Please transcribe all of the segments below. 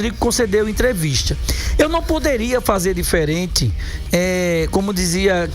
Rodrigo concedeu entrevista. Eu não poderia fazer diferente, como dizia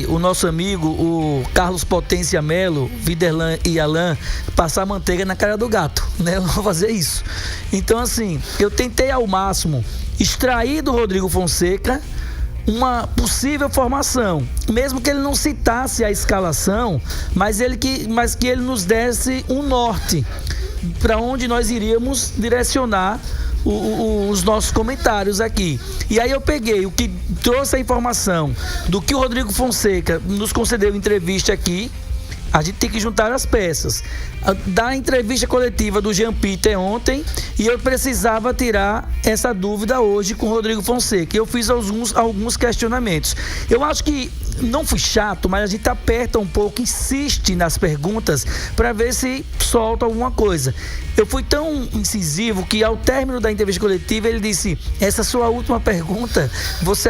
o nosso amigo, o Carlos Potência Melo, Viderlan e Alain, passar manteiga na cara do gato, né? Eu não vou fazer isso. Então, assim, eu tentei ao máximo extrair do Rodrigo Fonseca uma possível formação, mesmo que ele não citasse a escalação, mas que ele nos desse um norte para onde nós iríamos direcionar os nossos comentários aqui. E aí eu peguei o que trouxe a informação do que o Rodrigo Fonseca nos concedeu entrevista aqui. A gente tem que juntar as peças da entrevista coletiva do Jean Peter ontem, e eu precisava tirar essa dúvida hoje com o Rodrigo Fonseca. Eu fiz alguns questionamentos. Eu acho que não fui chato, mas a gente aperta um pouco, insiste nas perguntas para ver se solta alguma coisa. Eu fui tão incisivo que ao término da entrevista coletiva ele disse: essa sua última pergunta, você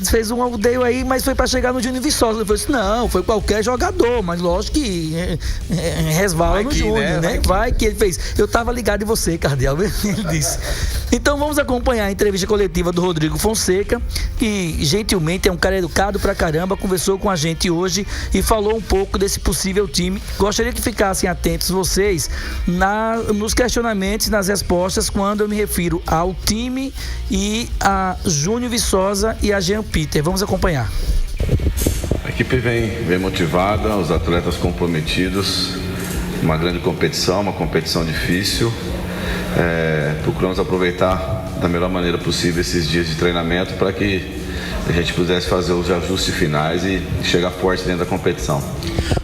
fez um aldeio aí, mas foi para chegar no Júnior Viçosa. Ele falou assim: não, foi qualquer jogador, mas lógico que resvala no Júnior, né? Vai que ele fez. Eu tava ligado em você, Cardeal, ele disse. Então vamos acompanhar a entrevista coletiva do Rodrigo Fonseca, que gentilmente é um cara educado pra caramba, conversou com a gente hoje e falou um pouco desse possível time. Gostaria que ficassem atentos vocês nos questionamentos, nas respostas, quando eu me refiro ao time e a Júnior Viçosa e a Jean Peter. Vamos acompanhar. A equipe vem motivada, os atletas comprometidos, uma grande competição, uma competição difícil. Procuramos aproveitar da melhor maneira possível esses dias de treinamento para que a gente pudesse fazer os ajustes finais e chegar forte dentro da competição.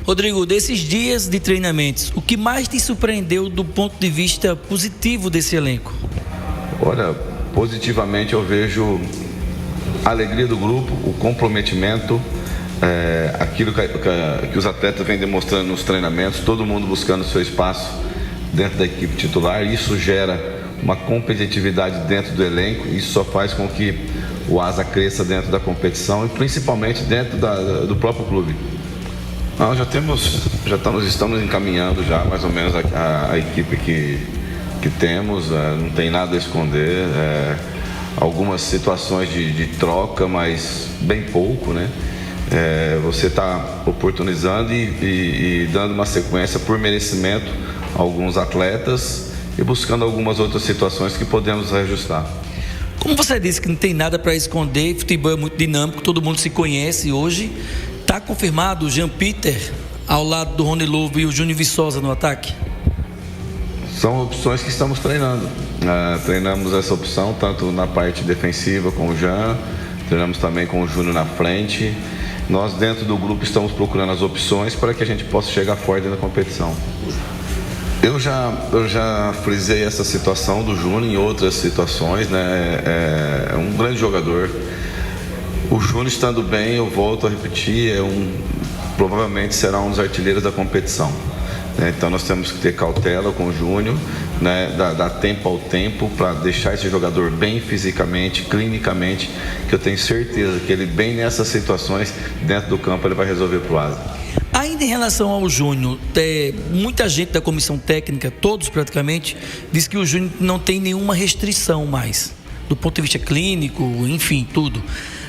Rodrigo, desses dias de treinamentos, o que mais te surpreendeu do ponto de vista positivo desse elenco? Olha, positivamente eu vejo a alegria do grupo, o comprometimento, aquilo que os atletas vêm demonstrando nos treinamentos, todo mundo buscando seu espaço dentro da equipe titular. Isso gera uma competitividade dentro do elenco, isso só faz com que o Asa cresça dentro da competição e principalmente dentro do próprio clube. Nós estamos encaminhando já mais ou menos a equipe que temos, não tem nada a esconder, algumas situações de troca, mas bem pouco, né? Você está oportunizando e dando uma sequência por merecimento a alguns atletas e buscando algumas outras situações que podemos reajustar. Como você disse que não tem nada para esconder, futebol é muito dinâmico, todo mundo se conhece hoje. Está confirmado o Jean Peter ao lado do Rony Lobo e o Júnior Viçosa no ataque? São opções que estamos treinando. Treinamos essa opção tanto na parte defensiva com o Jean, treinamos também com o Júnior na frente. Nós dentro do grupo estamos procurando as opções para que a gente possa chegar forte na competição. Eu já frisei essa situação do Júnior em outras situações, né? É um grande jogador. O Júnior estando bem, eu volto a repetir, provavelmente será um dos artilheiros da competição. Então nós temos que ter cautela com o Júnior, né? Dar tempo ao tempo para deixar esse jogador bem fisicamente, clinicamente, que eu tenho certeza que ele bem nessas situações, dentro do campo, ele vai resolver pro Asa. Ainda em relação ao Júnior, muita gente da comissão técnica, todos praticamente, diz que o Júnior não tem nenhuma restrição mais, do ponto de vista clínico, enfim, tudo.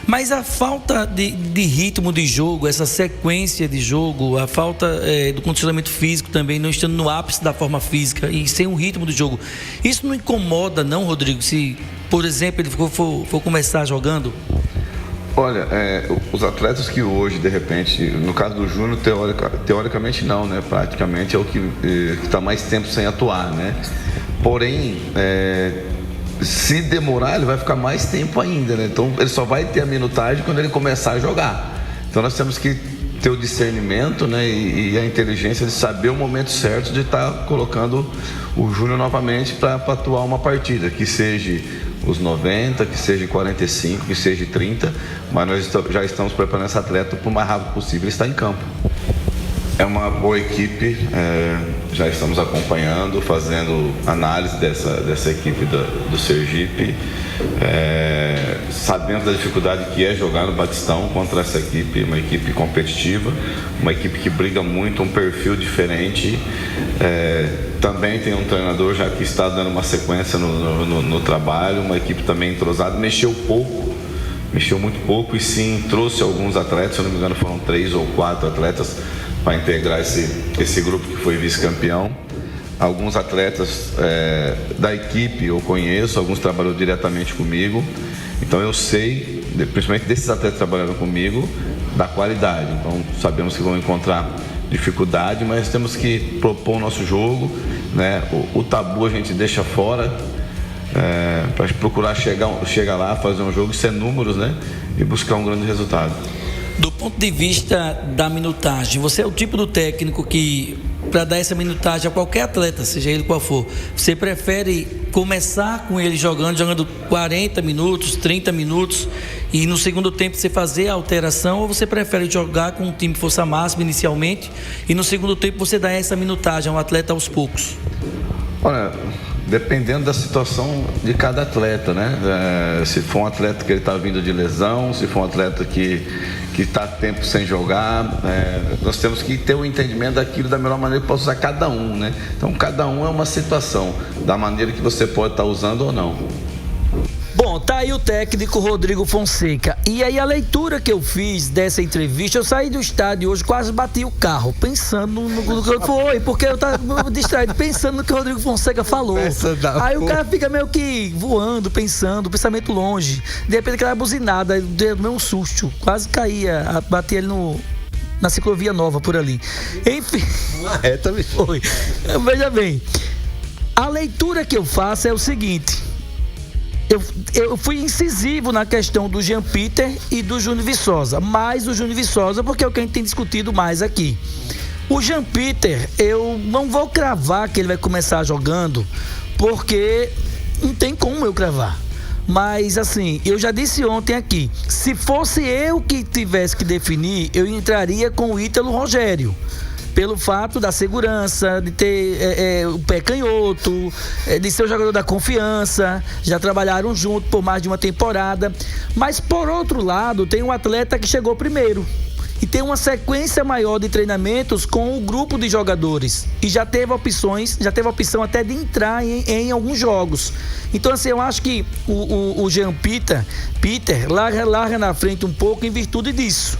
Mas a falta de ritmo de jogo, essa sequência de jogo, a falta do condicionamento físico também, não estando no ápice da forma física e sem um ritmo de jogo, isso não incomoda não, Rodrigo, se, por exemplo, ele for começar jogando? Olha, os atletas que hoje, de repente, no caso do Júnior, teoricamente não, né? Praticamente é o que está mais tempo sem atuar, né? Porém, se demorar, ele vai ficar mais tempo ainda, né? Então, ele só vai ter a minutagem quando ele começar a jogar. Então, nós temos que ter o discernimento, né? E a inteligência de saber o momento certo de estar colocando o Júnior novamente para atuar uma partida, que seja os 90, que seja 45, que seja 30, mas nós já estamos preparando esse atleta para o mais rápido possível estar em campo. É uma boa equipe, já estamos acompanhando, fazendo análise dessa equipe do Sergipe, sabendo da dificuldade que é jogar no Batistão contra essa equipe, uma equipe competitiva, uma equipe que briga muito, um perfil diferente, também tem um treinador já que está dando uma sequência no trabalho, uma equipe também entrosada, mexeu muito pouco e sim trouxe alguns atletas, se eu não me engano foram 3 ou 4 atletas para integrar esse grupo que foi vice-campeão. Alguns atletas da equipe eu conheço, alguns trabalham diretamente comigo, então eu sei, principalmente desses atletas que trabalharam comigo, da qualidade. Então sabemos que vão encontrar dificuldade, mas temos que propor o nosso jogo, né? O tabu a gente deixa fora, para procurar chegar lá, fazer um jogo, ser números, né? E buscar um grande resultado. Do ponto de vista da minutagem, você é o tipo do técnico que, para dar essa minutagem a qualquer atleta, seja ele qual for, você prefere começar com ele jogando 40 minutos, 30 minutos e no segundo tempo você fazer a alteração, ou você prefere jogar com um time força máxima inicialmente e no segundo tempo você dá essa minutagem ao atleta aos poucos? Olha, dependendo da situação de cada atleta, né? Se for um atleta que ele está vindo de lesão, se for um atleta que está tempo sem jogar, nós temos que ter o entendimento daquilo da melhor maneira que possa usar cada um, né? Então cada um é uma situação, da maneira que você pode estar usando ou não. Bom, tá aí o técnico Rodrigo Fonseca. E aí a leitura que eu fiz dessa entrevista, eu saí do estádio hoje, quase bati o carro, pensando no que foi, porque eu tava distraído, pensando no que o Rodrigo Fonseca falou. Aí o cara fica meio que voando, pensando, pensamento longe. De repente aquela buzinada, deu um susto, quase caía, bati ele na ciclovia nova por ali. Enfim. Também foi. Veja bem, a leitura que eu faço é o seguinte. Eu fui incisivo na questão do Jean Peter e do Júnior Viçosa, mais o Júnior Viçosa porque é o que a gente tem discutido mais aqui. O Jean Peter, eu não vou cravar que ele vai começar jogando, porque não tem como eu cravar. Mas assim, eu já disse ontem aqui, se fosse eu que tivesse que definir, eu entraria com o Ítalo Rogério. Pelo fato da segurança, de ter o pé canhoto, de ser o jogador da confiança, já trabalharam junto por mais de uma temporada. Mas, por outro lado, tem um atleta que chegou primeiro e tem uma sequência maior de treinamentos com o grupo de jogadores e já teve opção até de entrar em alguns jogos. Então, assim, eu acho que o Jean Peter larga na frente um pouco em virtude disso.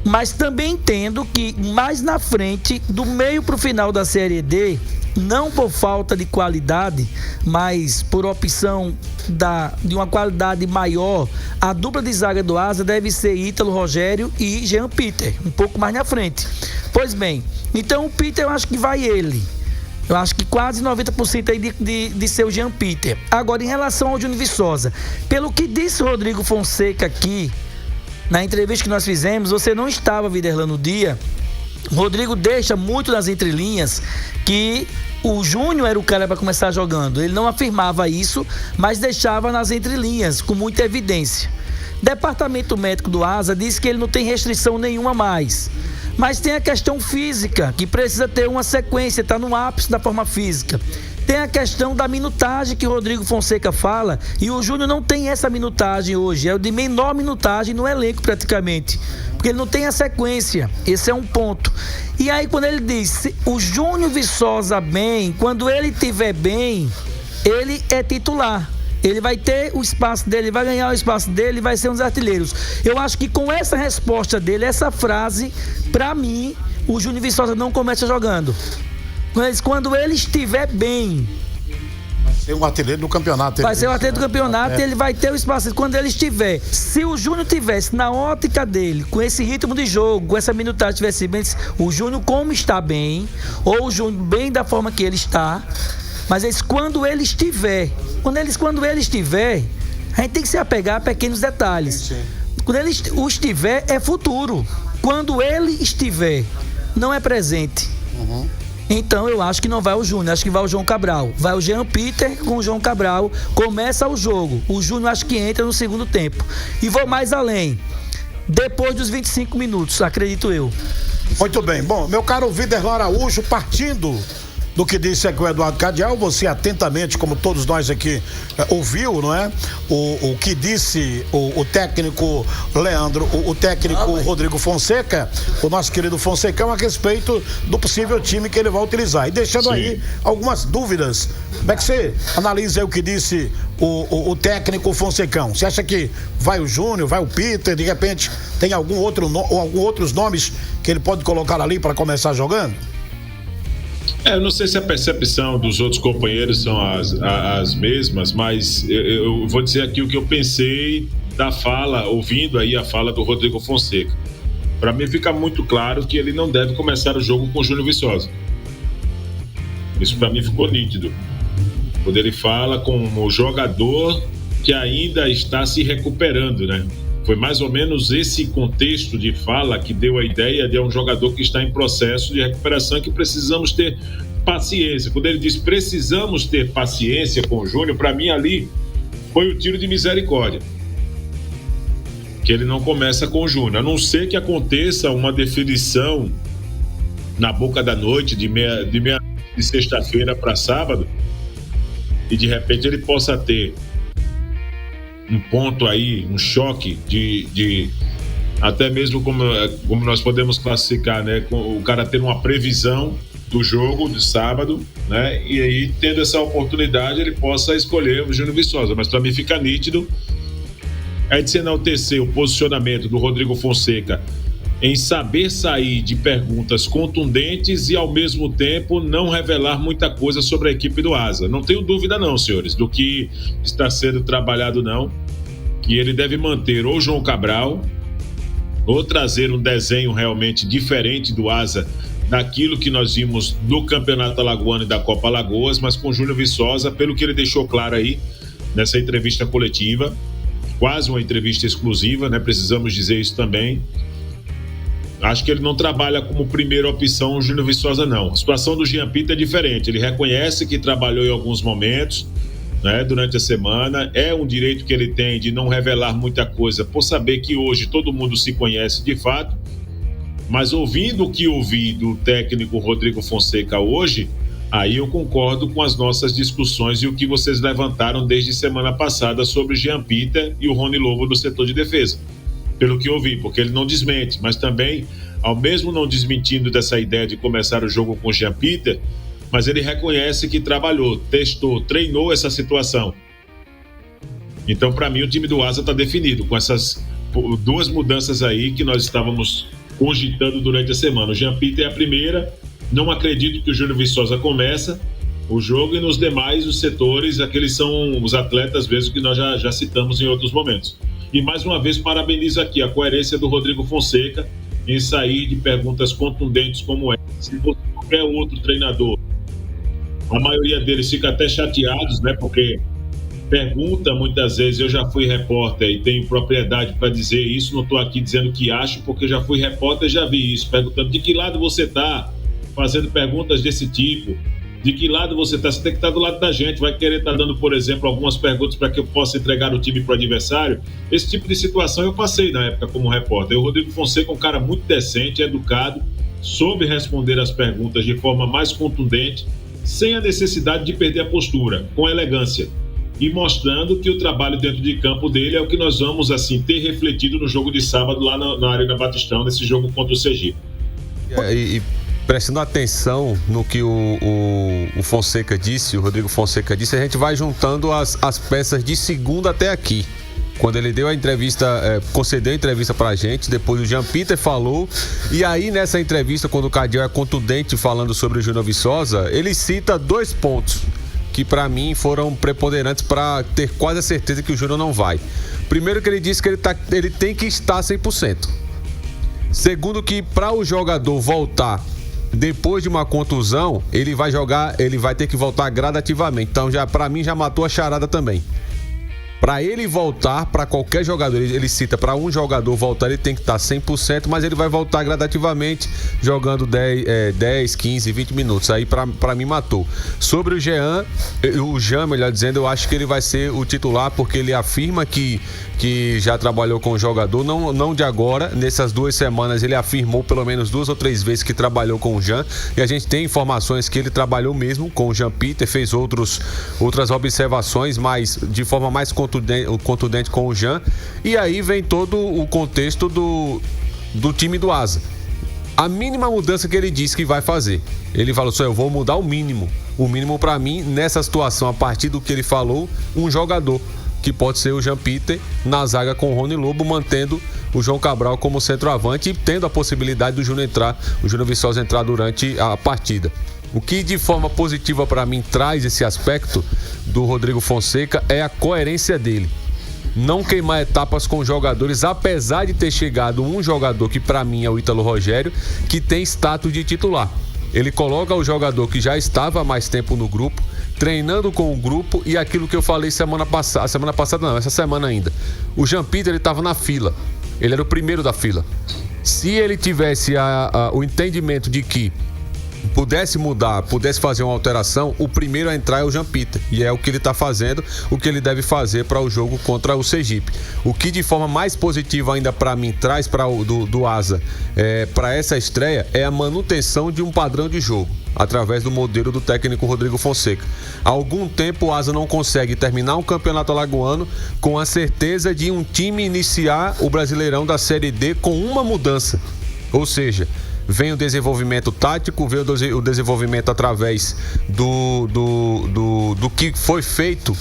Mas também entendo que mais na frente, do meio para o final da Série D, não por falta de qualidade, mas por opção de uma qualidade maior, a dupla de zaga do Asa deve ser Ítalo Rogério e Jean Peter, um pouco mais na frente. Pois bem, então o Peter eu acho que vai ele. Eu acho que quase 90% aí de ser o Jean Peter. Agora, em relação ao Júnior Viçosa, pelo que disse o Rodrigo Fonseca aqui, na entrevista que nós fizemos, você não estava, Viderlan, no dia. O Rodrigo deixa muito nas entrelinhas que o Júnior era o cara para começar jogando. Ele não afirmava isso, mas deixava nas entrelinhas, com muita evidência. Departamento médico do Asa diz que ele não tem restrição nenhuma mais. Mas tem a questão física, que precisa ter uma sequência, está no ápice da forma física. Tem a questão da minutagem que o Rodrigo Fonseca fala, e o Júnior não tem essa minutagem hoje, é o de menor minutagem no elenco praticamente, porque ele não tem a sequência, esse é um ponto. E aí quando ele diz, o Júnior Viçosa bem, quando ele estiver bem, ele é titular. Ele vai ter o espaço dele, vai ganhar o espaço dele, vai ser um dos artilheiros. Eu acho que com essa resposta dele, essa frase, pra mim, o Júnior Viçosa não começa jogando. Mas quando ele estiver bem, vai ser um artilheiro do campeonato. Vai ser o artilheiro do campeonato e ele vai ter o espaço. Quando ele estiver, se o Júnior tivesse na ótica dele, com esse ritmo de jogo, com essa minutagem, tivesse bem, o Júnior como está bem, ou o Júnior bem da forma que ele está, mas quando ele estiver, a gente tem que se apegar a pequenos detalhes. Sim. Quando ele estiver, é futuro. Quando ele estiver, não é presente. Uhum. Então eu acho que não vai o Júnior, acho que vai o João Cabral. Vai o Jean Peter com o João Cabral, começa o jogo. O Júnior acho que entra no segundo tempo. E vou mais além, depois dos 25 minutos, acredito eu. Muito bem, bom, meu caro Viderlan Araújo, partindo do que disse aqui o Eduardo Cardial. Você atentamente, como todos nós aqui, ouviu, não é? O que disse o técnico Leandro, o técnico Rodrigo Fonseca, o nosso querido Fonsecão, a respeito do possível time que ele vai utilizar. E deixando aí algumas dúvidas. Como é que você analisa aí o que disse o técnico Fonsecão? Você acha que vai o Júnior, vai o Peter, de repente tem algum outros nomes que ele pode colocar ali para começar jogando? Eu não sei se a percepção dos outros companheiros são as mesmas, mas eu vou dizer aqui o que eu pensei da fala, ouvindo aí a fala do Rodrigo Fonseca. Para mim fica muito claro que ele não deve começar o jogo com o Júnior Viçosa. Isso para mim ficou nítido. Quando ele fala como jogador que ainda está se recuperando, né? Foi mais ou menos esse contexto de fala que deu a ideia de um jogador que está em processo de recuperação e que precisamos ter paciência. Quando ele diz precisamos ter paciência com o Júnior, para mim ali foi o tiro de misericórdia. Que ele não começa com o Júnior, a não ser que aconteça uma definição na boca da noite, de sexta-feira para sábado, e de repente ele possa ter um ponto aí, um choque de até mesmo como nós podemos classificar, né? O cara ter uma previsão do jogo de sábado, né? E aí, tendo essa oportunidade, ele possa escolher o Júnior Viçosa. Mas para mim fica nítido é de se enaltecer o posicionamento do Rodrigo Fonseca em saber sair de perguntas contundentes e, ao mesmo tempo, não revelar muita coisa sobre a equipe do Asa. Não tenho dúvida não, senhores, do que está sendo trabalhado não, que ele deve manter ou João Cabral ou trazer um desenho realmente diferente do Asa daquilo que nós vimos no Campeonato Alagoano e da Copa Alagoas, mas com Júnior Viçosa, pelo que ele deixou claro aí nessa entrevista coletiva, quase uma entrevista exclusiva, né? Precisamos dizer isso também. Acho que ele não trabalha como primeira opção o Júnior Viçosa, não. A situação do Jean Peter é diferente. Ele reconhece que trabalhou em alguns momentos, né, durante a semana. É um direito que ele tem de não revelar muita coisa, por saber que hoje todo mundo se conhece de fato. Mas ouvindo o que ouvi do técnico Rodrigo Fonseca hoje, aí eu concordo com as nossas discussões e o que vocês levantaram desde semana passada sobre o Jean Peter e o Rony Lobo do setor de defesa. Pelo que eu ouvi, porque ele não desmente, mas também, ao mesmo não desmentindo dessa ideia de começar o jogo com o Jean Peter, mas ele reconhece que trabalhou, testou, treinou essa situação. Então, para mim, o time do Asa está definido, com essas duas mudanças aí que nós estávamos cogitando durante a semana. O Jean Peter é a primeira, não acredito que o Júnior Viçosa começa o jogo, e nos demais, os setores, aqueles são os atletas mesmo que nós já citamos em outros momentos. E mais uma vez parabenizo aqui a coerência do Rodrigo Fonseca em sair de perguntas contundentes como essa. Se fosse qualquer outro treinador, a maioria deles fica até chateados, né? Porque pergunta muitas vezes, eu já fui repórter e tenho propriedade para dizer isso, não estou aqui dizendo que acho, porque já fui repórter e já vi isso, perguntando de que lado você está, fazendo perguntas desse tipo. De que lado você está? Você tem que estar do lado da gente. Vai querer estar dando, por exemplo, algumas perguntas para que eu possa entregar o time para o adversário. Esse tipo de situação eu passei na época como repórter. O Rodrigo Fonseca é um cara muito decente, educado, soube responder as perguntas de forma mais contundente, sem a necessidade de perder a postura, com elegância. E mostrando que o trabalho dentro de campo dele é o que nós vamos assim ter refletido no jogo de sábado lá na Arena Batistão, nesse jogo contra o Sergipe. Prestando atenção no que o Fonseca disse, o Rodrigo Fonseca disse, a gente vai juntando as peças de segunda até aqui. Quando ele deu a entrevista, concedeu a entrevista pra gente, depois o Jean Peter falou, e aí nessa entrevista, quando o Cardial é contundente falando sobre o Júnior Viçosa, ele cita 2 pontos que pra mim foram preponderantes para ter quase a certeza que o Júnior não vai. Primeiro, que ele disse que ele tem que estar 100%. Segundo, que para o jogador voltar depois de uma contusão, ele vai ter que voltar gradativamente. Então, para mim, já matou a charada também. Para ele voltar, para qualquer jogador, ele cita, para um jogador voltar, ele tem que estar 100%, mas ele vai voltar gradativamente, jogando 10, 15, 20 minutos. Aí, para mim, matou. Sobre o Jean, melhor dizendo, eu acho que ele vai ser o titular, porque ele afirma que já trabalhou com o jogador, não de agora, nessas 2 semanas ele afirmou pelo menos 2 ou 3 vezes que trabalhou com o Jean, e a gente tem informações que ele trabalhou mesmo com o Jean Peter, fez outras observações, mas de forma mais contundente com o Jean, e aí vem todo o contexto do time do Asa. A mínima mudança que ele disse que vai fazer, ele falou só, eu vou mudar o mínimo para mim, nessa situação, a partir do que ele falou, um jogador, que pode ser o Jean Peter na zaga com o Rony Lobo, mantendo o João Cabral como centroavante e tendo a possibilidade do Júnior Viçosa entrar durante a partida. O que de forma positiva para mim traz esse aspecto do Rodrigo Fonseca é a coerência dele. Não queimar etapas com jogadores, apesar de ter chegado um jogador que para mim é o Ítalo Rogério, que tem status de titular. Ele coloca o jogador que já estava há mais tempo no grupo, treinando com o grupo, e aquilo que eu falei essa semana ainda. O Jean Peter, ele estava na fila. Ele era o primeiro da fila. Se ele tivesse o entendimento de que pudesse mudar, pudesse fazer uma alteração, o primeiro a entrar é o Jean Peter, e é o que ele está fazendo, o que ele deve fazer para o jogo contra o Sergipe. O que de forma mais positiva ainda para mim traz do Asa para essa estreia é a manutenção de um padrão de jogo, através do modelo do técnico Rodrigo Fonseca. Há algum tempo o Asa não consegue terminar um campeonato alagoano com a certeza de um time iniciar o Brasileirão da Série D com uma mudança, ou seja, vem o desenvolvimento tático, vem o desenvolvimento através do que foi feito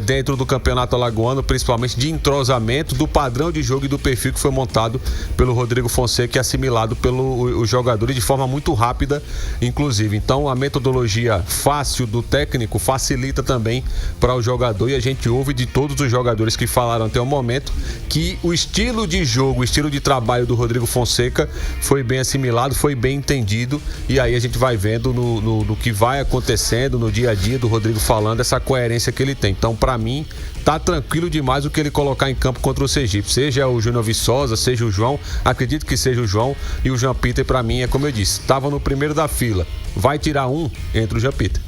dentro do campeonato alagoano, principalmente de entrosamento, do padrão de jogo e do perfil que foi montado pelo Rodrigo Fonseca e assimilado pelos jogadores de forma muito rápida, inclusive. Então a metodologia fácil do técnico facilita também para o jogador, e a gente ouve de todos os jogadores que falaram até o momento que o estilo de jogo, o estilo de trabalho do Rodrigo Fonseca foi bem assimilado, foi bem entendido, e aí a gente vai vendo no que vai acontecendo no dia a dia do Rodrigo falando, essa coerência que ele tem. Então, para mim, tá tranquilo demais o que ele colocar em campo contra o Sergipe, seja o Júnior Viçosa, seja o João, acredito que seja o João, e o Jean Peter, para mim, é como eu disse, estava no primeiro da fila, vai tirar um, entre o Jean Peter.